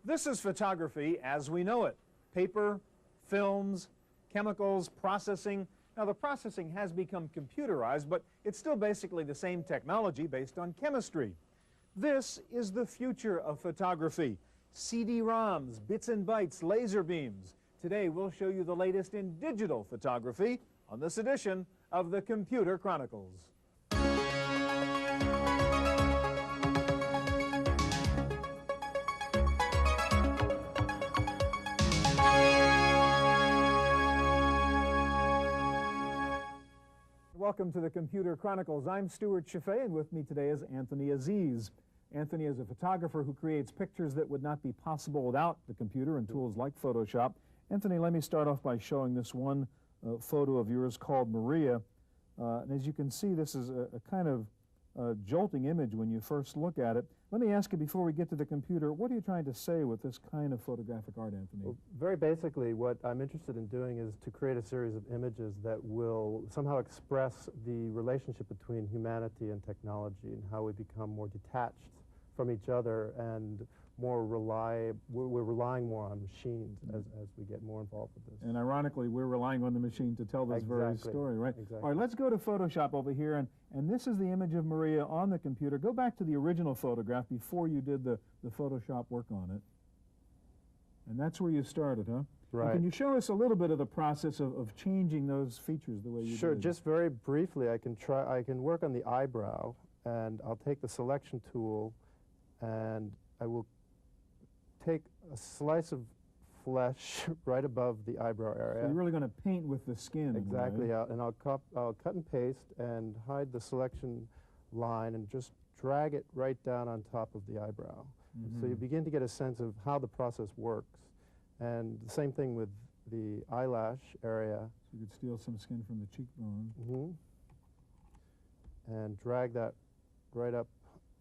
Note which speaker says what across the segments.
Speaker 1: This is photography as we know it. Paper, films, chemicals, processing. Now, the processing has become computerized, but it's still basically the same technology based on chemistry. This is the future of photography. CD-ROMs, bits and bytes, laser beams. Today, we'll show you the latest in digital photography on this edition of the Computer Chronicles. Welcome to the Computer Chronicles. I'm Stewart Cheifet, and with me today is Anthony Aziz. Anthony is a photographer who creates pictures that would not be possible without the computer and tools like Photoshop. Anthony, let me start off by showing this one photo of yours called Maria. And as you can see, this is a kind of jolting image when you first look at it. Let me ask you, before we get to the computer, what are you trying to say with this kind of photographic art, Anthony?
Speaker 2: Well, very basically, what I'm interested in doing is to create a series of images that will somehow express the relationship between humanity and technology and how we become more detached from each other and we're relying more on machines as we get more involved with this.
Speaker 1: And ironically, we're relying on the machine to tell this very story, right?
Speaker 2: Exactly.
Speaker 1: All right, let's go to Photoshop over here, and this is the image of Maria on the computer. Go back to the original photograph before you did the Photoshop work on it. And that's where you started, huh?
Speaker 2: Right.
Speaker 1: And can you show us a little bit of the process of changing those features the way you did?
Speaker 2: Sure, just very briefly, I can work on the eyebrow, and I'll take the selection tool, and I will take a slice of flesh right above the eyebrow area.
Speaker 1: So you're really going to paint with the skin.
Speaker 2: Exactly,
Speaker 1: right?
Speaker 2: and I'll cut and paste and hide the selection line and just drag it right down on top of the eyebrow.
Speaker 1: Mm-hmm.
Speaker 2: So you begin to get a sense of how the process works. And the same thing with the eyelash area.
Speaker 1: So you could steal some skin from the cheekbone.
Speaker 2: Mm-hmm. And drag that right up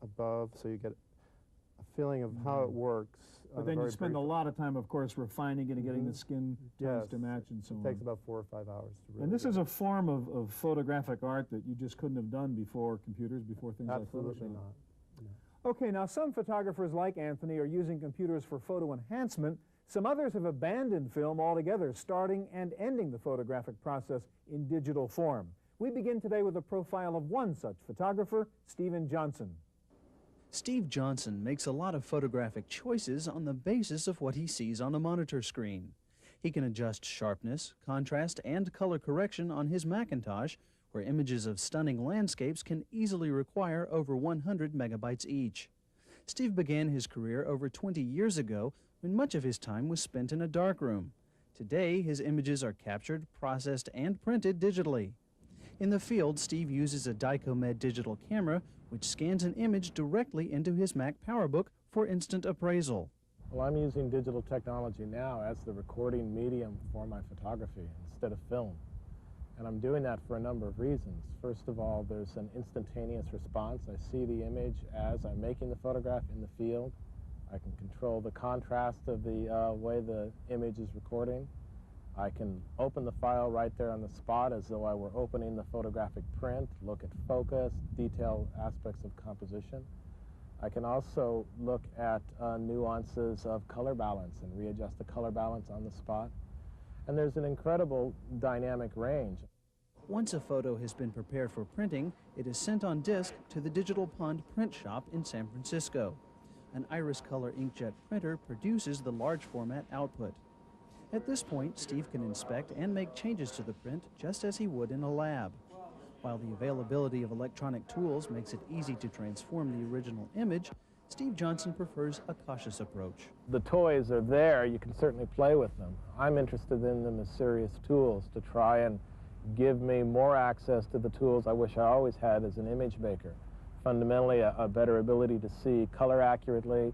Speaker 2: above so you get a feeling of how it works.
Speaker 1: But then you spend a lot of time, of course, refining it and getting the skin tones to match and so on.
Speaker 2: It takes about 4 or 5 hours to really.
Speaker 1: And this is a form of photographic art that you just couldn't have done before computers, before things like Photoshop.
Speaker 2: Absolutely not. No.
Speaker 1: Okay, now some photographers like Anthony are using computers for photo enhancement. Some others have abandoned film altogether, starting and ending the photographic process in digital form. We begin today with a profile of one such photographer, Stephen Johnson.
Speaker 3: Steve Johnson makes a lot of photographic choices on the basis of what he sees on a monitor screen. He can adjust sharpness, contrast, and color correction on his Macintosh, where images of stunning landscapes can easily require over 100 megabytes each. Steve began his career over 20 years ago when much of his time was spent in a darkroom. Today, his images are captured, processed, and printed digitally. In the field, Steve uses a Dicomed digital camera which scans an image directly into his Mac PowerBook for instant appraisal.
Speaker 4: Well, I'm using digital technology now as the recording medium for my photography instead of film. And I'm doing that for a number of reasons. First of all, there's an instantaneous response. I see the image as I'm making the photograph in the field. I can control the contrast of the way the image is recording. I can open the file right there on the spot as though I were opening the photographic print, look at focus, detail aspects of composition. I can also look at nuances of color balance and readjust the color balance on the spot. And there's an incredible dynamic range.
Speaker 3: Once a photo has been prepared for printing, it is sent on disk to the Digital Pond print shop in San Francisco. An Iris Color inkjet printer produces the large format output. At this point, Steve can inspect and make changes to the print just as he would in a lab. While the availability of electronic tools makes it easy to transform the original image, Steve Johnson prefers a cautious approach.
Speaker 4: The toys are there, you can certainly play with them. I'm interested in them as serious tools to try and give me more access to the tools I wish I always had as an image maker. Fundamentally, a better ability to see color accurately,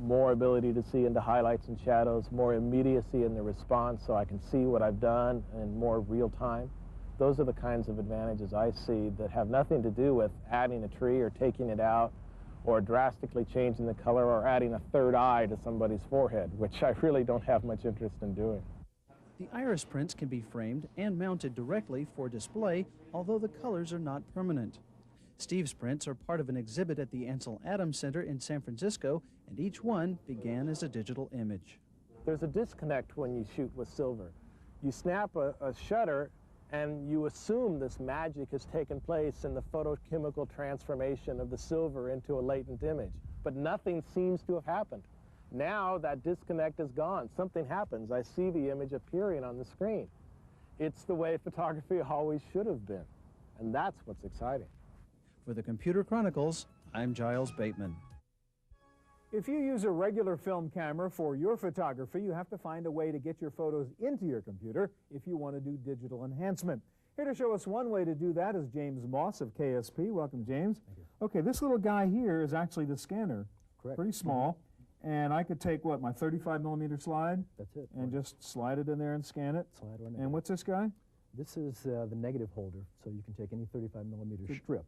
Speaker 4: more ability to see into highlights and shadows, more immediacy in the response so I can see what I've done in more real time. Those are the kinds of advantages I see that have nothing to do with adding a tree or taking it out or drastically changing the color or adding a third eye to somebody's forehead, which I really don't have much interest in doing.
Speaker 3: The iris prints can be framed and mounted directly for display, although the colors are not permanent. Steve's prints are part of an exhibit at the Ansel Adams Center in San Francisco, and each one began as a digital image.
Speaker 4: There's a disconnect when you shoot with silver. You snap a shutter and you assume this magic has taken place in the photochemical transformation of the silver into a latent image, but nothing seems to have happened. Now that disconnect is gone. Something happens. I see the image appearing on the screen. It's the way photography always should have been, and that's what's exciting.
Speaker 3: For the Computer Chronicles, I'm Giles Bateman.
Speaker 1: If you use a regular film camera for your photography, you have to find a way to get your photos into your computer if you want to do digital enhancement. Here to show us one way to do that is James Moss of KSP. Welcome, James.
Speaker 5: Thank you.
Speaker 1: Okay, this little guy here is actually the scanner.
Speaker 5: Correct.
Speaker 1: Pretty small. And I could take, what, my 35mm slide?
Speaker 5: That's it.
Speaker 1: And just slide it in there and scan it?
Speaker 5: Slide right in.
Speaker 1: And what's this guy?
Speaker 5: This is the negative holder, so you can take any 35mm strip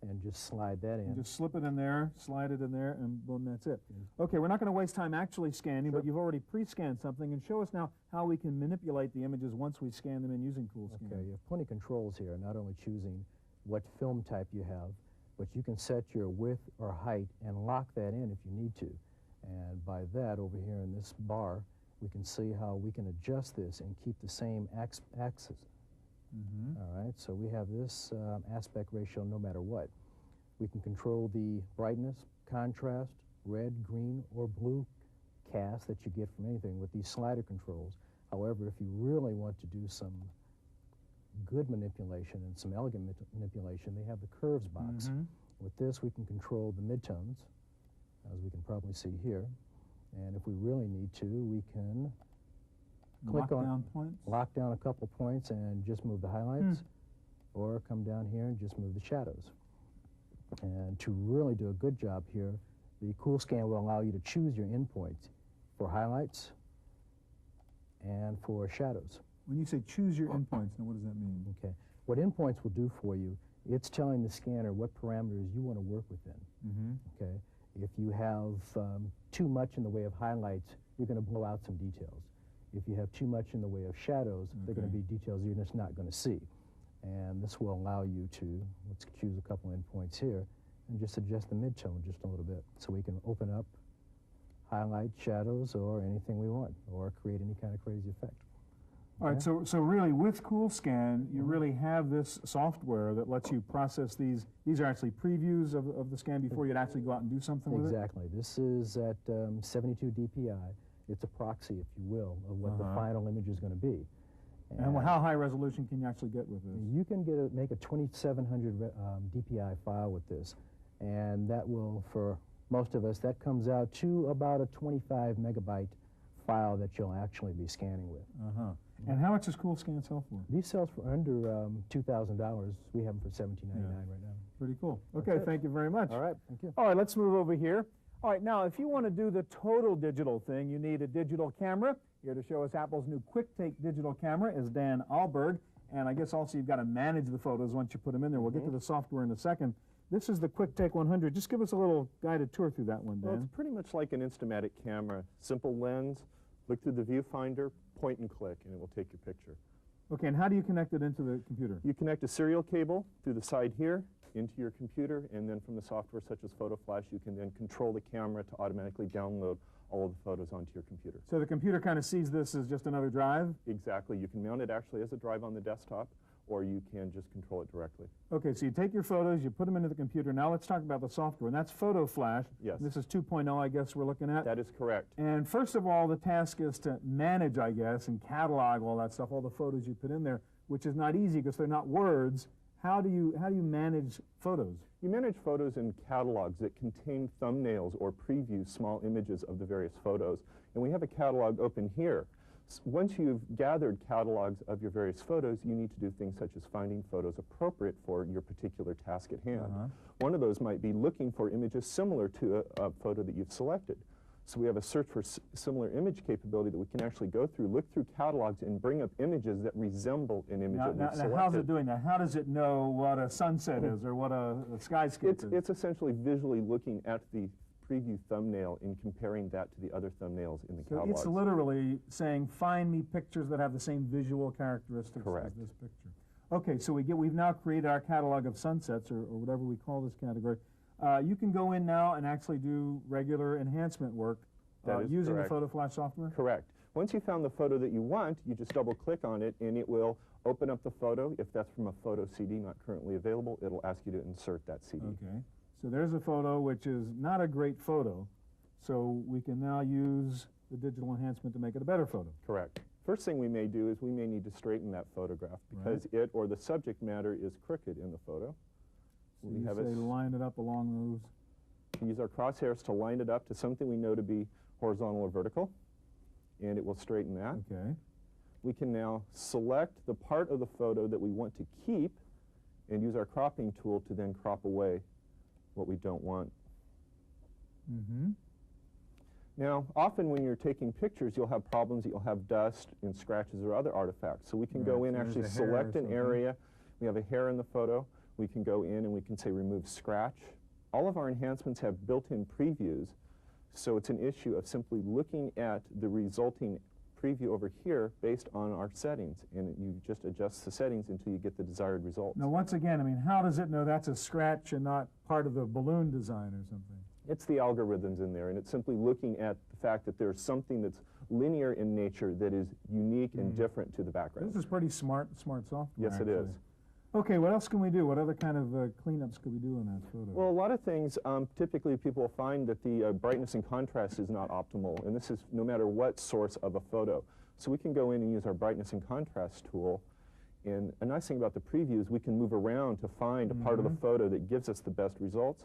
Speaker 5: and just slide that in.
Speaker 1: And just slip it in there, slide it in there, and boom, that's it. Okay, we're not going to waste time actually scanning, but you've already pre-scanned something, and show us now how we can manipulate the images once we scan them in using CoolScan.
Speaker 5: Okay, you have plenty of controls here, not only choosing what film type you have, but you can set your width or height and lock that in if you need to. And by that, over here in this bar, we can see how we can adjust this and keep the same axis. All right, so we have this aspect ratio no matter what. We can control the brightness, contrast, red, green, or blue cast that you get from anything with these slider controls. However, if you really want to do some good manipulation and some elegant manipulation, they have the curves box. With this, we can control the midtones, as we can probably see here. And if we really need to, we can lock down a couple points and just move the highlights, or come down here and just move the shadows. And to really do a good job here, the CoolScan will allow you to choose your endpoints for highlights and for shadows.
Speaker 1: When you say choose your endpoints, now what does that mean?
Speaker 5: Okay. What endpoints will do for you, it's telling the scanner what parameters you want to work within. Okay. If you have too much in the way of highlights, you're going to blow out some details. If you have too much in the way of shadows, they're going to be details you're just not going to see. And this will allow you to, let's choose a couple endpoints here, and just adjust the midtone just a little bit. So we can open up highlight, shadows, or anything we want, or create any kind of crazy effect.
Speaker 1: All right, so really with CoolScan, you really have this software that lets you process these. These are actually previews of the scan before you'd actually go out and do something with it?
Speaker 5: Exactly. This is at 72 DPI. It's a proxy, if you will, of what the final image is going to be.
Speaker 1: And how high resolution can you actually get with this?
Speaker 5: You can make a 2700 DPI file with this, and that will, for most of us, that comes out to about a 25 megabyte file that you'll actually be scanning with.
Speaker 1: And how much does CoolScan sell for?
Speaker 5: These sell for under $2,000. We have them for $17.99 right now.
Speaker 1: Pretty cool. Okay, thank you very much.
Speaker 5: All right, thank you.
Speaker 1: All right, let's move over here. All right, now if you want to do the total digital thing, you need a digital camera. Here to show us Apple's new QuickTake digital camera is Dan Alberg. And I guess also you've got to manage the photos once you put them in there. We'll get to the software in a second. This is the QuickTake 100. Just give us a little guided tour through that one, Dan.
Speaker 6: Well, it's pretty much like an Instamatic camera. Simple lens, look through the viewfinder, point and click, and it will take your picture.
Speaker 1: Okay, and how do you connect it into the computer?
Speaker 6: You connect a serial cable through the side here into your computer, and then from the software such as PhotoFlash, you can then control the camera to automatically download all of the photos onto your computer.
Speaker 1: So the computer kind of sees this as just another drive?
Speaker 6: Exactly. You can mount it actually as a drive on the desktop, or you can just control it directly.
Speaker 1: Okay, so you take your photos, you put them into the computer. Now let's talk about the software, and that's PhotoFlash.
Speaker 6: Yes.
Speaker 1: This is 2.0, I guess we're looking at.
Speaker 6: That is correct.
Speaker 1: And first of all, the task is to manage, I guess, and catalog all that stuff, all the photos you put in there, which is not easy because they're not words. How do you manage photos?
Speaker 6: You manage photos in catalogs that contain thumbnails or preview small images of the various photos. And we have a catalog open here. Once you've gathered catalogs of your various photos, you need to do things such as finding photos appropriate for your particular task at hand. One of those might be looking for images similar to a photo that you've selected. So we have a search for similar image capability that we can actually go through, look through catalogs, and bring up images that resemble an image that we've selected.
Speaker 1: Now how's it doing that? How does it know what a sunset is or what a skyscape is?
Speaker 6: It's essentially visually looking at the preview thumbnail and comparing that to the other thumbnails in the catalog.
Speaker 1: It's literally saying, find me pictures that have the same visual characteristics
Speaker 6: Correct.
Speaker 1: as this picture. Okay, so we've now created our catalog of sunsets, or whatever we call this category. You can go in now and actually do regular enhancement work using the Photo Flash software?
Speaker 6: Correct. Once you found the photo that you want, you just double-click on it, and it will open up the photo. If that's from a photo CD not currently available, it'll ask you to insert that CD.
Speaker 1: Okay. So there's a photo which is not a great photo, so we can now use the digital enhancement to make it a better photo.
Speaker 6: Correct. First thing we may do is we may need to straighten that photograph because it or the subject matter is crooked in the photo.
Speaker 1: So we have line it up along those.
Speaker 6: Use our crosshairs to line it up to something we know to be horizontal or vertical, and it will straighten that.
Speaker 1: Okay.
Speaker 6: We can now select the part of the photo that we want to keep and use our cropping tool to then crop away what we don't want.
Speaker 1: Mm-hmm.
Speaker 6: Now, often when you're taking pictures, you'll have problems that you'll have dust and scratches or other artifacts. So we can go in, actually select an area. We have a hair in the photo. We can go in and we can say remove scratch. All of our enhancements have built-in previews, so it's an issue of simply looking at the resulting preview over here based on our settings, and you just adjust the settings until you get the desired result.
Speaker 1: Now, once again, I mean, how does it know that's a scratch and not part of the balloon design or something?
Speaker 6: It's the algorithms in there, and it's simply looking at the fact that there's something that's linear in nature that is unique and different to the background.
Speaker 1: This is pretty smart software.
Speaker 6: Yes,
Speaker 1: actually.
Speaker 6: it is.
Speaker 1: Okay, what else can we do? What other kind of cleanups could we do in that photo?
Speaker 6: Well, a lot of things, typically people will find that the brightness and contrast is not optimal, and this is no matter what source of a photo. So we can go in and use our brightness and contrast tool, and a nice thing about the preview is we can move around to find a part of the photo that gives us the best results.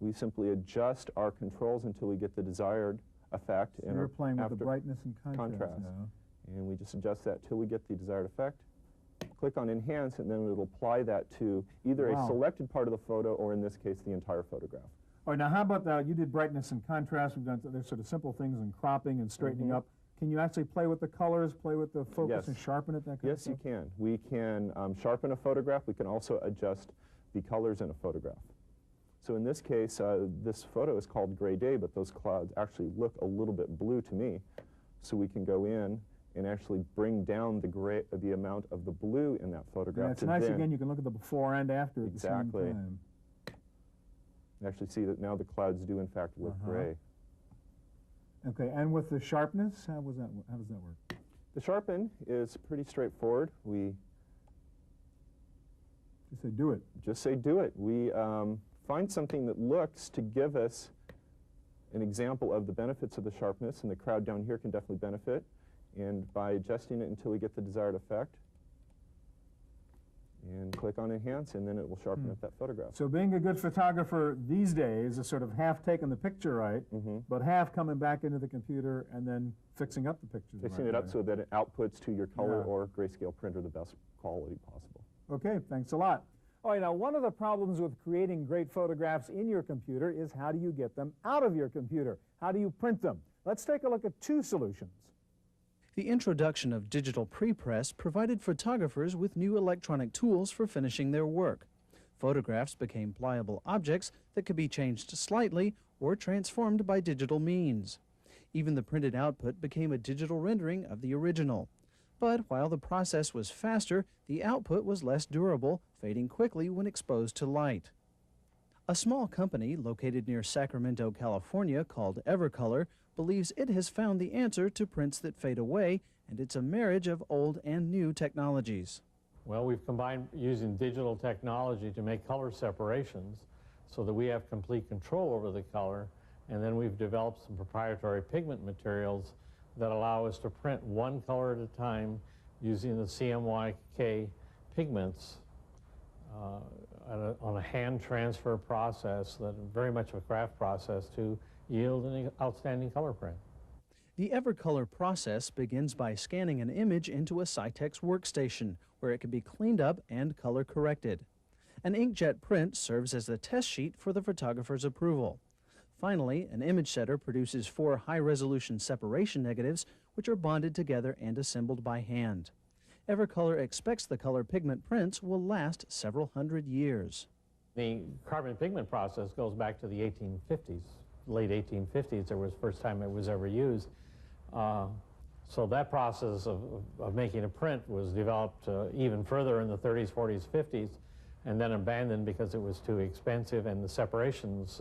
Speaker 6: We simply adjust our controls until we get the desired effect.
Speaker 1: So you're playing with the brightness and contrast now.
Speaker 6: And we just adjust that till we get the desired effect. Click on Enhance, and then it'll apply that to either a selected part of the photo or, in this case, the entire photograph.
Speaker 1: All right, now how about that? You did brightness and contrast. We've done there's sort of simple things in cropping and straightening up. Can you actually play with the colors, play with the focus and sharpen it, that kind of stuff?
Speaker 6: Yes, you can. We can sharpen a photograph. We can also adjust the colors in a photograph. So in this case, this photo is called Gray Day, but those clouds actually look a little bit blue to me. So we can go in and actually bring down the amount of the blue in that photograph.
Speaker 1: Yeah, it's nice, again, you can look at the before and after at the same time.
Speaker 6: You actually see that now the clouds do, in fact, look gray.
Speaker 1: Okay, and with the sharpness, how does that work?
Speaker 6: The sharpen is pretty straightforward. We
Speaker 1: just say do it.
Speaker 6: Just say do it. We find something that looks to give us an example of the benefits of the sharpness, and the crowd down here can definitely benefit. And by adjusting it until we get the desired effect, and click on Enhance, and then it will sharpen up that photograph.
Speaker 1: So being a good photographer these days is sort of half taking the picture right, but half coming back into the computer and then fixing up the pictures.
Speaker 6: Fixing it up so that it outputs to your color or grayscale printer the best quality possible.
Speaker 1: Okay, thanks a lot. All right, now one of the problems with creating great photographs in your computer is how do you get them out of your computer? How do you print them? Let's take a look at two solutions.
Speaker 3: The introduction of digital prepress provided photographers with new electronic tools for finishing their work. Photographs became pliable objects that could be changed slightly or transformed by digital means. Even the printed output became a digital rendering of the original. But while the process was faster, the output was less durable, fading quickly when exposed to light. A small company located near Sacramento, California, called Evercolor, believes it has found the answer to prints that fade away, and it's a marriage of old and new technologies.
Speaker 7: Well, we've combined using digital technology to make color separations so that we have complete control over the color, and then we've developed some proprietary pigment materials that allow us to print one color at a time using the CMYK pigments on a hand transfer process that is very much a craft process to yield an outstanding color print.
Speaker 3: The Evercolor process begins by scanning an image into a Cytex workstation, where it can be cleaned up and color corrected. An inkjet print serves as the test sheet for the photographer's approval. Finally, an image setter produces 4 high-resolution separation negatives, which are bonded together and assembled by hand. Evercolor expects the color pigment prints will last several hundred years.
Speaker 7: The carbon pigment process goes back to the 1850s. Late 1850s, there was the first time it was ever used. So that process of making a print was developed even further in the 30s, 40s, 50s, and then abandoned because it was too expensive and the separations,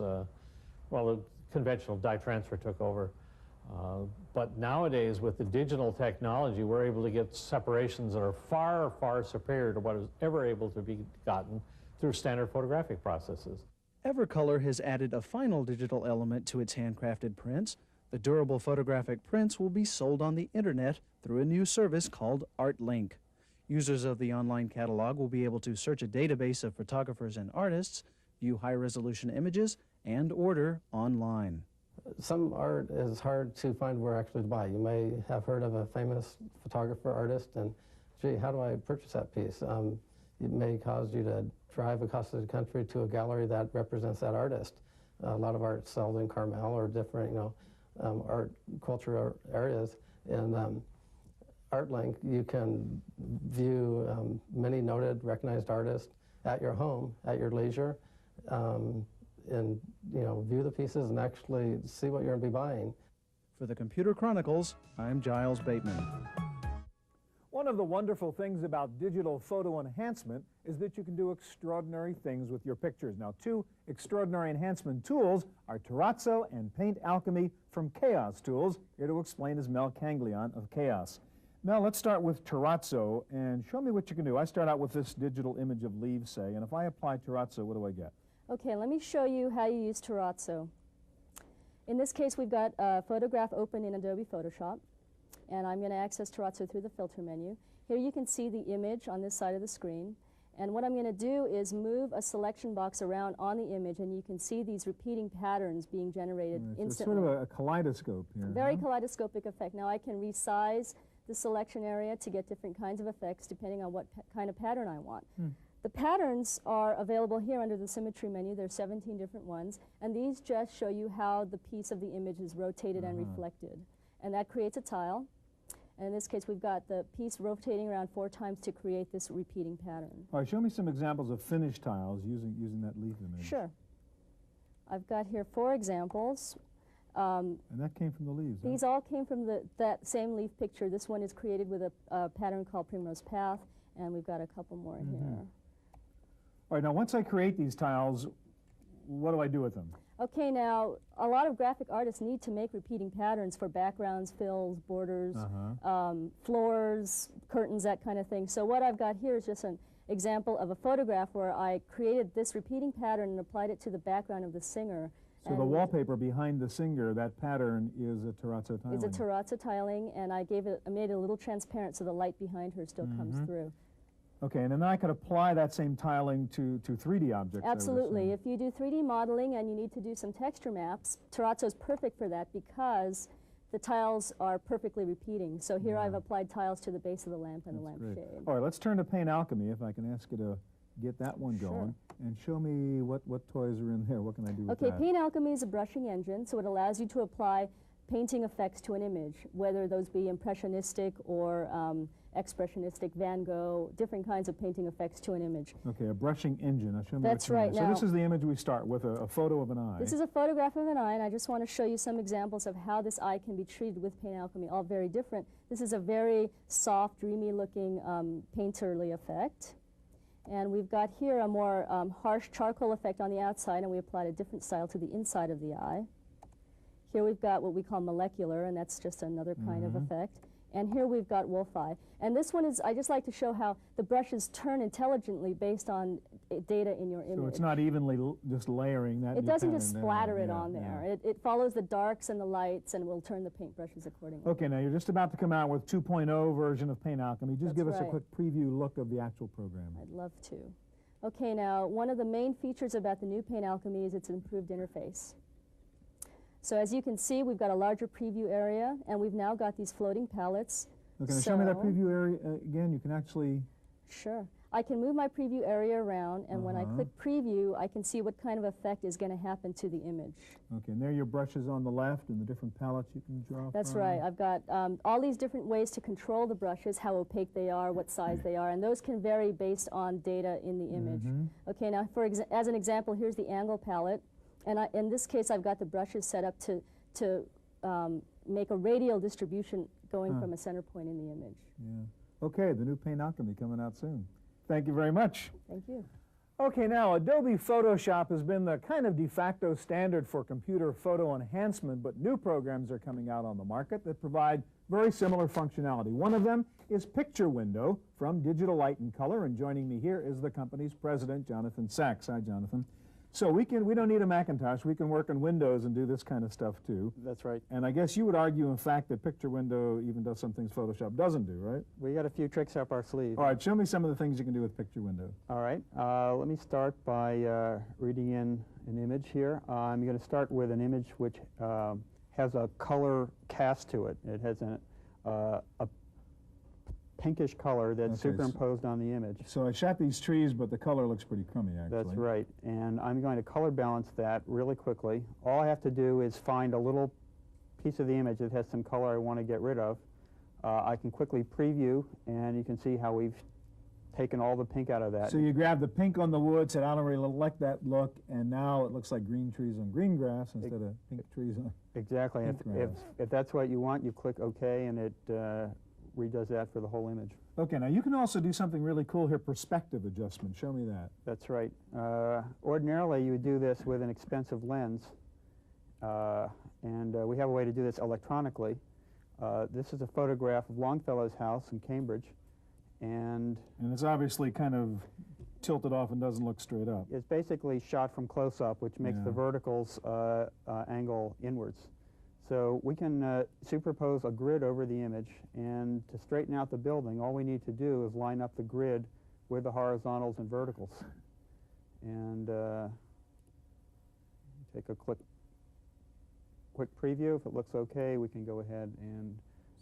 Speaker 7: well, the conventional dye transfer took over. But nowadays, with the digital technology, we're able to get separations that are far, far superior to what is ever able to be gotten through standard photographic processes.
Speaker 3: Evercolor has added a final digital element to its handcrafted prints. The durable photographic prints will be sold on the internet through a new service called ArtLink. Users of the online catalog will be able to search a database of photographers and artists, view high-resolution images, and order online.
Speaker 8: Some art is hard to find where actually to buy. You may have heard of a famous photographer, artist, and gee, how do I purchase that piece? It may cause you to drive across the country to a gallery that represents that artist. A lot of art sold in Carmel or different, art culture areas. And ArtLink, you can view many noted, recognized artists at your home, at your leisure, and view the pieces and actually see what you're going to be buying.
Speaker 3: For the Computer Chronicles, I'm Giles Bateman.
Speaker 1: One of the wonderful things about digital photo enhancement is that you can do extraordinary things with your pictures. Now, two extraordinary enhancement tools are Terrazzo and Paint Alchemy from Chaos Tools. Here to explain is Mel Canglion of Chaos. Mel, let's start with Terrazzo and show me what you can do. I start out with this digital image of leaves, say, and if I apply Terrazzo, what do I get?
Speaker 9: Okay, let me show you how you use Terrazzo. In this case, we've got a photograph open in Adobe Photoshop, and I'm going to access Terrazzo through the filter menu. Here you can see the image on this side of the screen, and what I'm going to do is move a selection box around on the image, and you can see these repeating patterns being generated instantly.
Speaker 1: It's sort of a kaleidoscope here.
Speaker 9: Very kaleidoscopic effect. Now I can resize the selection area to get different kinds of effects depending on what kind of pattern I want. The patterns are available here under the symmetry menu. There's 17 different ones, and these just show you how the piece of the image is rotated and reflected. And that creates a tile. And in this case, we've got the piece rotating around 4 times to create this repeating pattern.
Speaker 1: All right, show me some examples of finished tiles using that leaf image.
Speaker 9: Sure. I've got here 4 examples.
Speaker 1: And that came from the leaves.
Speaker 9: These all came from that same leaf picture. This one is created with a pattern called Primrose Path, and we've got a couple more here.
Speaker 1: All right, now once I create these tiles, what do I do with them?
Speaker 9: Okay, now a lot of graphic artists need to make repeating patterns for backgrounds, fills, borders, floors, curtains, that kind of thing. So what I've got here is just an example of a photograph where I created this repeating pattern and applied it to the background of the singer.
Speaker 1: So the wallpaper behind the singer, that pattern is a Terrazzo tiling.
Speaker 9: It's a Terrazzo tiling, and I made it a little transparent so the light behind her still comes through.
Speaker 1: Okay, and then I could apply that same tiling to 3D objects.
Speaker 9: Absolutely. If you do 3D modeling and you need to do some texture maps, Terrazzo is perfect for that because the tiles are perfectly repeating. So here I've applied tiles to the base of the lamp and the lampshade.
Speaker 1: All right, let's turn to Paint Alchemy, if I can ask you to get that one going. And show me what toys are in there. What can I do with that?
Speaker 9: Okay, Paint Alchemy is a brushing engine, so it allows you to apply painting effects to an image, whether those be impressionistic or expressionistic, Van Gogh, different kinds of painting effects to an image.
Speaker 1: Okay, a brushing engine. Now show me
Speaker 9: That's right.
Speaker 1: So this is the image we start with, a photo of an eye.
Speaker 9: This is a photograph of an eye, and I just want to show you some examples of how this eye can be treated with Paint Alchemy, all very different. This is a very soft, dreamy-looking painterly effect. And we've got here a more harsh charcoal effect on the outside, and we applied a different style to the inside of the eye. Here we've got what we call molecular, and that's just another kind of effect. And here we've got wolf eye. And this one is, I just like to show how the brushes turn intelligently based on data in your image.
Speaker 1: So it's not evenly just layering that.
Speaker 9: It doesn't just splatter it on there. It follows the darks and the lights and will turn the paint brushes accordingly.
Speaker 1: Okay, now you're just about to come out with 2.0 version of Paint Alchemy. Just give us a quick preview look of the actual program.
Speaker 9: I'd love to. Okay, now one of the main features about the new Paint Alchemy is its improved interface. So as you can see, we've got a larger preview area, and we've now got these floating palettes.
Speaker 1: Okay, now show me that preview area again. You can actually...
Speaker 9: Sure. I can move my preview area around, and when I click preview, I can see what kind of effect is going to happen to the image.
Speaker 1: Okay, and there are your brushes on the left and the different palettes you can draw
Speaker 9: That's
Speaker 1: from.
Speaker 9: right. I've got all these different ways to control the brushes, how opaque they are, what size they are, and those can vary based on data in the image. Okay, now as an example, here's the angle palette. And in this case, I've got the brushes set up to make a radial distribution going from a center point in the image.
Speaker 1: Yeah. Okay, the new Paint Alchemy coming out soon. Thank you very much.
Speaker 9: Thank you.
Speaker 1: Okay, now Adobe Photoshop has been the kind of de facto standard for computer photo enhancement, but new programs are coming out on the market that provide very similar functionality. One of them is Picture Window from Digital Light and Color, and joining me here is the company's president, Jonathan Sachs. Hi, Jonathan. So we don't need a Macintosh. We can work on Windows and do this kind of stuff too.
Speaker 10: That's right.
Speaker 1: And I guess you would argue, in fact, that Picture Window even does some things Photoshop doesn't do, right?
Speaker 10: We got a few tricks up our sleeve.
Speaker 1: All right, show me some of the things you can do with Picture Window.
Speaker 10: All right. Let me start by reading in an image here. I'm going to start with an image which has a color cast to it. It has a pinkish color that's superimposed on the image.
Speaker 1: So I shot these trees, but the color looks pretty crummy, actually.
Speaker 10: That's right. And I'm going to color balance that really quickly. All I have to do is find a little piece of the image that has some color I want to get rid of. I can quickly preview, and you can see how we've taken all the pink out of that.
Speaker 1: So you grab the pink on the wood, said, I don't really like that look, and now it looks like green trees on green grass instead of pink trees on
Speaker 10: Exactly.
Speaker 1: pink grass.
Speaker 10: If that's what you want, you click OK, and it redoes that for the whole image.
Speaker 1: Okay, now you can also do something really cool here, perspective adjustment. Show me that.
Speaker 10: That's right. Ordinarily, you would do this with an expensive lens, and we have a way to do this electronically. This is a photograph of Longfellow's house in Cambridge, and
Speaker 1: it's obviously kind of tilted off and doesn't look straight up.
Speaker 10: It's basically shot from close-up, which makes the verticals angle inwards. So we can superpose a grid over the image, and to straighten out the building, all we need to do is line up the grid with the horizontals and verticals. And take a quick preview. If it looks okay, we can go ahead and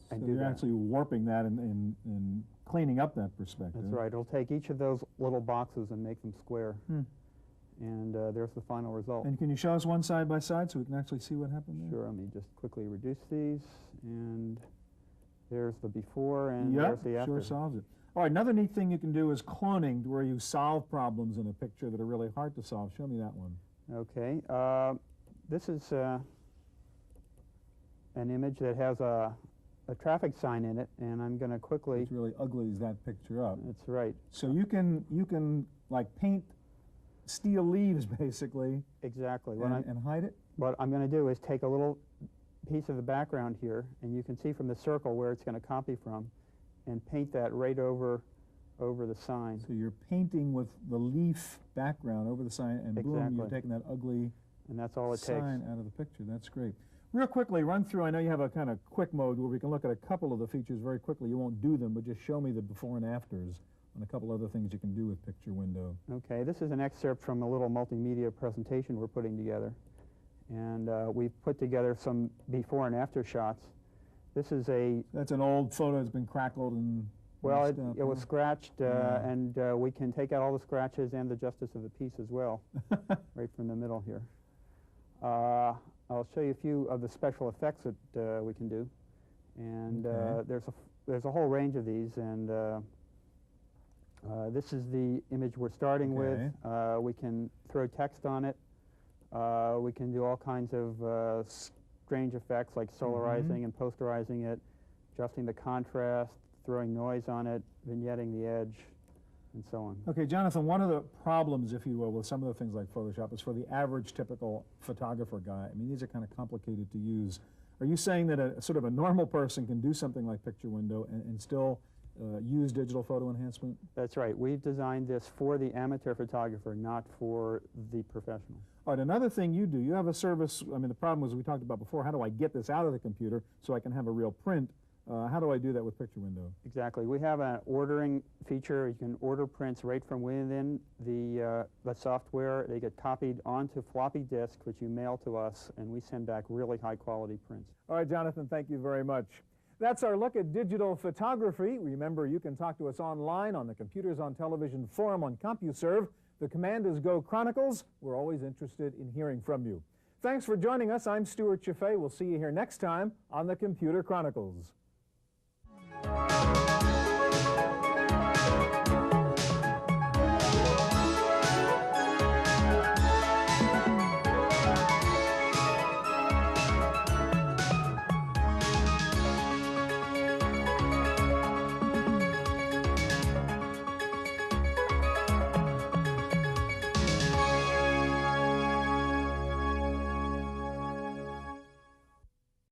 Speaker 10: do that.
Speaker 1: So you're actually warping that and cleaning up that perspective.
Speaker 10: That's right. It'll take each of those little boxes and make them square. And there's the final result.
Speaker 1: And can you show us one side by side so we can actually see what happened there?
Speaker 10: Sure. Let me just quickly reduce these, and there's the before, and there's the after.
Speaker 1: Sure solves it. All right, another neat thing you can do is cloning, where you solve problems in a picture that are really hard to solve. Show me that one.
Speaker 10: Okay. This is an image that has a traffic sign in it, and I'm going to quickly...
Speaker 1: It's really ugly as that picture up.
Speaker 10: That's right.
Speaker 1: So you can like paint steel leaves, basically.
Speaker 10: Exactly.
Speaker 1: And hide it?
Speaker 10: What I'm going to do is take a little piece of the background here, and you can see from the circle where it's going to copy from, and paint that right over the sign.
Speaker 1: So you're painting with the leaf background over the sign, and boom, you're taking that ugly
Speaker 10: and that's all it
Speaker 1: sign
Speaker 10: takes.
Speaker 1: out of the picture. That's great. Real quickly, run through. I know you have a kind of quick mode where we can look at a couple of the features very quickly. You won't do them, but just show me the before and afters and a couple other things you can do with Picture Window. Okay,
Speaker 10: this is an excerpt from a little multimedia presentation we're putting together. And we've put together some before and after shots. This is
Speaker 1: That's an old photo that's been crackled and...
Speaker 10: Well, it was scratched, and we can take out all the scratches and the justice of the piece as well, right from the middle here. I'll show you a few of the special effects that we can do. And there's a whole range of these, and this is the image we're starting with. We can throw text on it. We can do all kinds of strange effects like solarizing and posterizing it, adjusting the contrast, throwing noise on it, vignetting the edge, and so on. Okay, Jonathan, one of the problems, if you will, with some of the things like Photoshop is for the average typical photographer guy. I mean, these are kind of complicated to use. Are you saying that a sort of a normal person can do something like Picture Window and still use digital photo enhancement? That's right. We've designed this for the amateur photographer, not for the professional. All right, another thing you do, you have a service. I mean, the problem was we talked about before, how do I get this out of the computer so I can have a real print? How do I do that with Picture Window? Exactly. We have an ordering feature. You can order prints right from within the software. They get copied onto floppy disk, which you mail to us, and we send back really high-quality prints. All right, Jonathan, thank you very much. That's our look at digital photography. Remember, you can talk to us online on the Computers on Television forum on CompuServe. The command is Go Chronicles. We're always interested in hearing from you. Thanks for joining us. I'm Stewart Cheifet. We'll see you here next time on the Computer Chronicles.